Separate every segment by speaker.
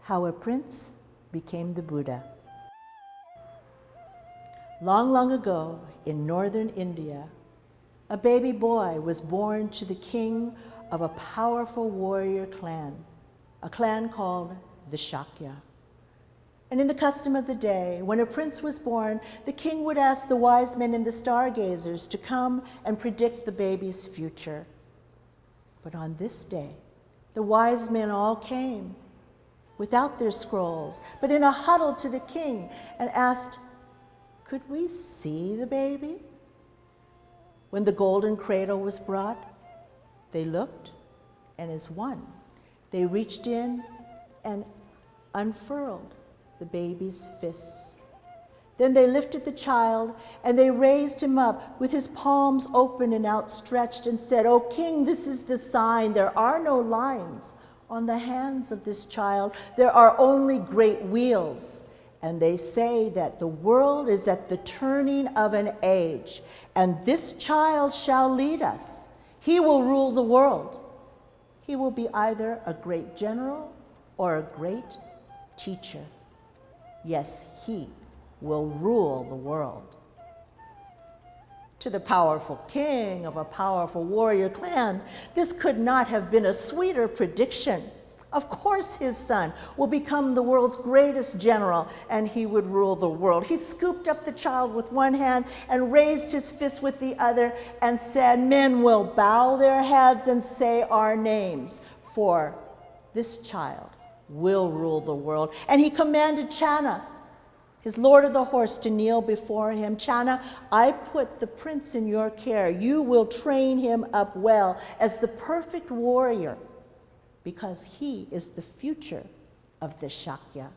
Speaker 1: How a Prince Became the Buddha. Long, long ago in northern India, a baby boy was born to the king of a powerful warrior clan, a clan called the Shakya. And in the custom of the day, when a prince was born, the king would ask the wise men and the stargazers to come and predict the baby's future. But on this day, the wise men all came without their scrolls, but in a huddle to the king and asked, "Could we see the baby?" When the golden cradle was brought, they looked, and as one, they reached in and unfurled the baby's fists. Then they lifted the child, and they raised him up with his palms open and outstretched and said, "O king, this is the sign. There are no lines on the hands of this child. There are only great wheels. And they say that the world is at the turning of an age, and this child shall lead us. He will rule the world. He will be either a great general or a great teacher. Yes, he will rule the world." To the powerful king of a powerful warrior clan, this could not have been a sweeter prediction. Of course his son will become the world's greatest general, and he would rule the world. He scooped up the child with one hand and raised his fist with the other and said, "Men will bow their heads and say our names, for this child will rule the world." And he commanded Channa, his lord of the horse, to kneel before him. "Channa, I put the prince in your care. You will train him up well as the perfect warrior, because he is the future of the Shakya."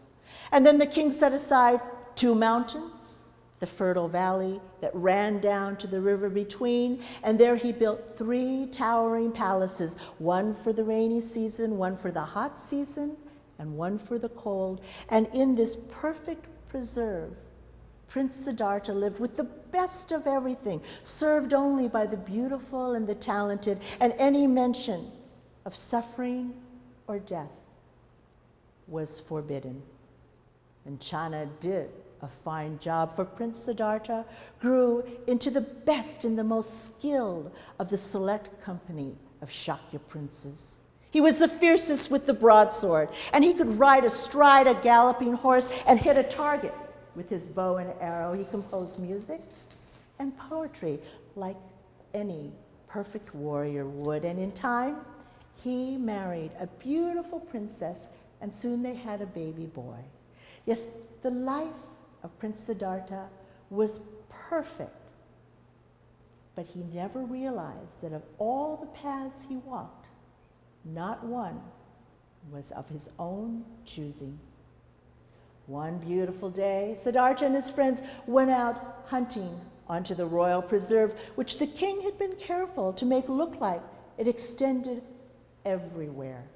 Speaker 1: And then the king set aside 2 mountains, the fertile valley that ran down to the river between, and there he built 3 towering palaces, one for the rainy season, one for the hot season, and one for the cold. And in this perfect preserve, Prince Siddhartha lived with the best of everything, served only by the beautiful and the talented, and any mention of suffering or death was forbidden. And Channa did a fine job, for Prince Siddhartha grew into the best and the most skilled of the select company of Shakya princes. He was the fiercest with the broadsword, and he could ride astride a galloping horse and hit a target with his bow and arrow. He composed music and poetry like any perfect warrior would, and in time, he married a beautiful princess, and soon they had a baby boy. Yes, the life of Prince Siddhartha was perfect, but he never realized that of all the paths he walked, not one was of his own choosing. One beautiful day, Siddhartha and his friends went out hunting onto the royal preserve, which the king had been careful to make look like it extended everywhere.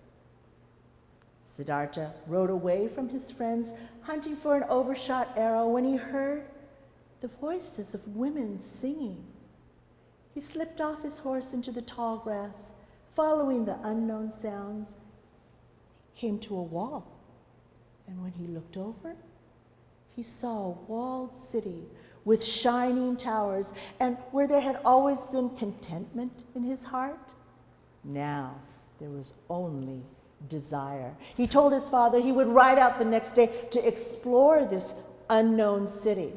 Speaker 1: Siddhartha rode away from his friends, hunting for an overshot arrow, when he heard the voices of women singing. He slipped off his horse into the tall grass, following the unknown sounds. He came to a wall, and when he looked over, he saw a walled city with shining towers, and where there had always been contentment in his heart, now there was only desire. He told his father he would ride out the next day to explore this unknown city,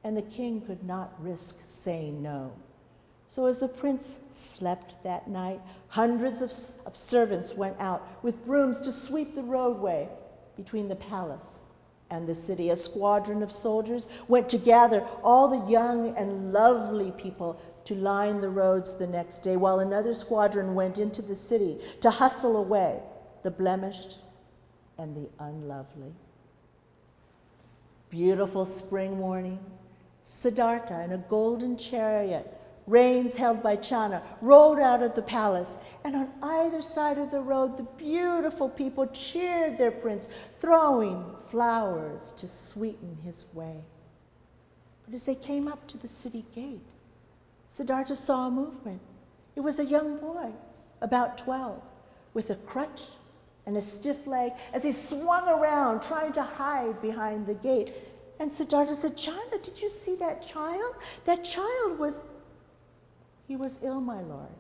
Speaker 1: and the king could not risk saying no. So as the prince slept that night, hundreds of servants went out with brooms to sweep the roadway between the palace and the city. A squadron of soldiers went to gather all the young and lovely people to line the roads the next day, while another squadron went into the city to hustle away the blemished and the unlovely. Beautiful spring morning, Siddhartha in a golden chariot, reins held by Channa, rode out of the palace, and on either side of the road, the beautiful people cheered their prince, throwing flowers to sweeten his way. But as they came up to the city gate, Siddhartha saw a movement. It was a young boy, about 12, with a crutch and a stiff leg as he swung around, trying to hide behind the gate. And Siddhartha said, Chana, did you see that child? That child he was ill, my lord.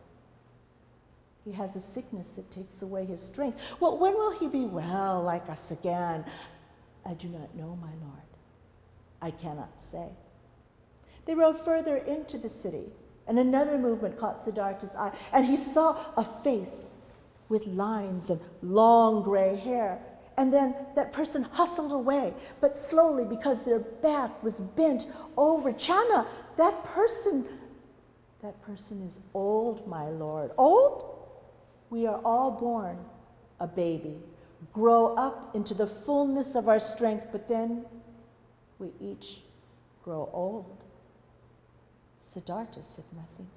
Speaker 1: He has a sickness that takes away his strength. Well, when will he be well like us again? I do not know, my lord. I cannot say. They rode further into the city, and another movement caught Siddhartha's eye, and he saw a face with lines and long gray hair. And then that person hustled away, but slowly because their back was bent over. Chana, that person is old, my lord. Old? We are all born a baby, grow up into the fullness of our strength, but then we each grow old. Siddhartha said nothing.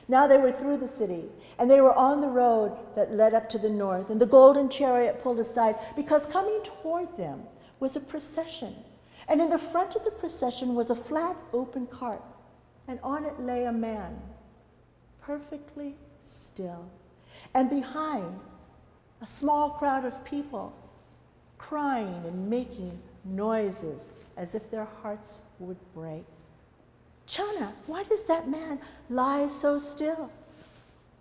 Speaker 1: Now they were through the city, and they were on the road that led up to the north, and the golden chariot pulled aside, because coming toward them was a procession. And in the front of the procession was a flat, open cart, and on it lay a man, perfectly still. And behind, a small crowd of people, crying and making noises as if their hearts would break. Chana, why does that man lie so still?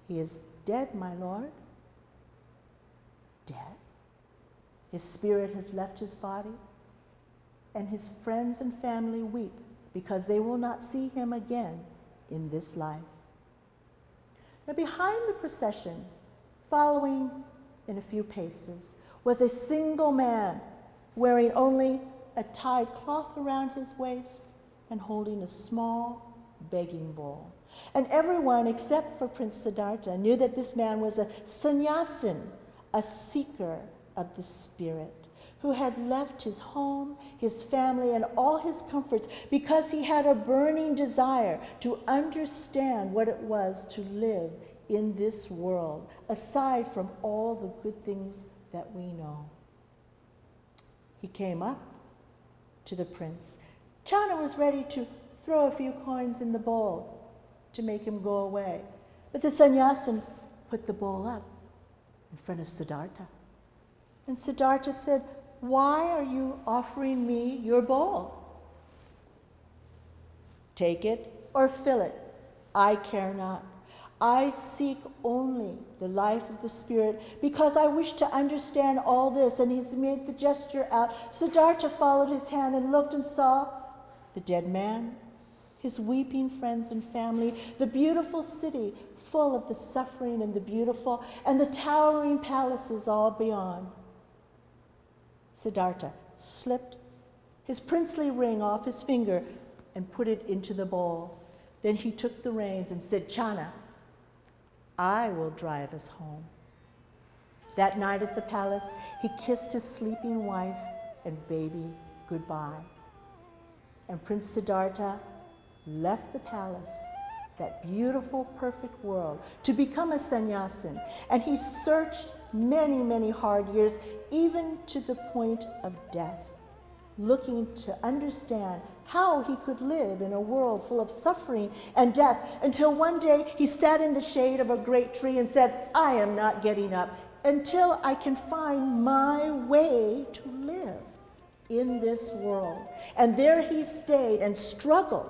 Speaker 1: He is dead, my lord. Dead? His spirit has left his body, and his friends and family weep because they will not see him again in this life. Now behind the procession, following in a few paces, was a single man wearing only a tied cloth around his waist and holding a small begging bowl. And everyone except for Prince Siddhartha knew that this man was a sannyasin, a seeker of the spirit, who had left his home, his family, and all his comforts because he had a burning desire to understand what it was to live in this world, aside from all the good things that we know. He came up to the prince. Chana was ready to throw a few coins in the bowl to make him go away, but the sannyasin put the bowl up in front of Siddhartha. And Siddhartha said, "Why are you offering me your bowl? Take it or fill it, I care not. I seek only the life of the spirit because I wish to understand all this." And he's made the gesture out. Siddhartha followed his hand and looked and saw the dead man, his weeping friends and family, the beautiful city full of the suffering and the beautiful, and the towering palaces all beyond. Siddhartha slipped his princely ring off his finger and put it into the bowl. Then he took the reins and said, "Chana, I will drive us home." That night at the palace, he kissed his sleeping wife and baby goodbye. And Prince Siddhartha left the palace, that beautiful, perfect world, to become a sannyasin. And he searched many, many hard years, even to the point of death, looking to understand how he could live in a world full of suffering and death, until one day he sat in the shade of a great tree and said, "I am not getting up until I can find my way to live in this world." And there he stayed and struggled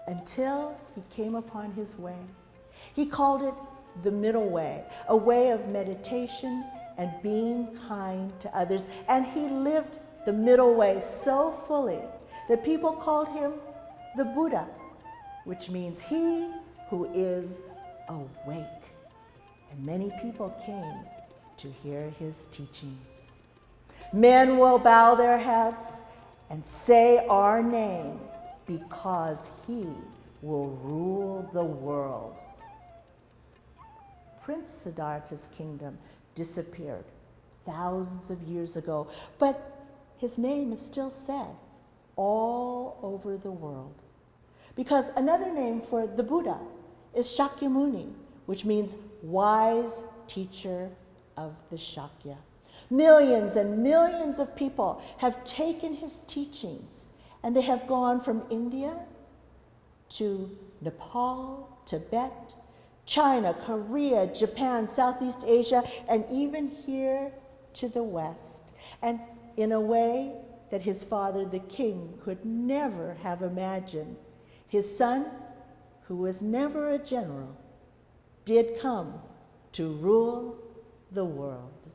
Speaker 1: until he came upon his way. He called it the middle way, a way of meditation and being kind to others. And he lived the middle way so fully that people called him the Buddha, which means he who is awake. And many people came to hear his teachings. Men will bow their heads and say our name because he will rule the world. Prince Siddhartha's kingdom disappeared thousands of years ago, but his name is still said all over the world. Because another name for the Buddha is Shakyamuni, which means wise teacher of the Shakya. Millions and millions of people have taken his teachings, and they have gone from India to Nepal, Tibet, China, Korea, Japan, Southeast Asia, and even here to the West. And in a way that his father, the king, could never have imagined, his son, who was never a general, did come to rule the world.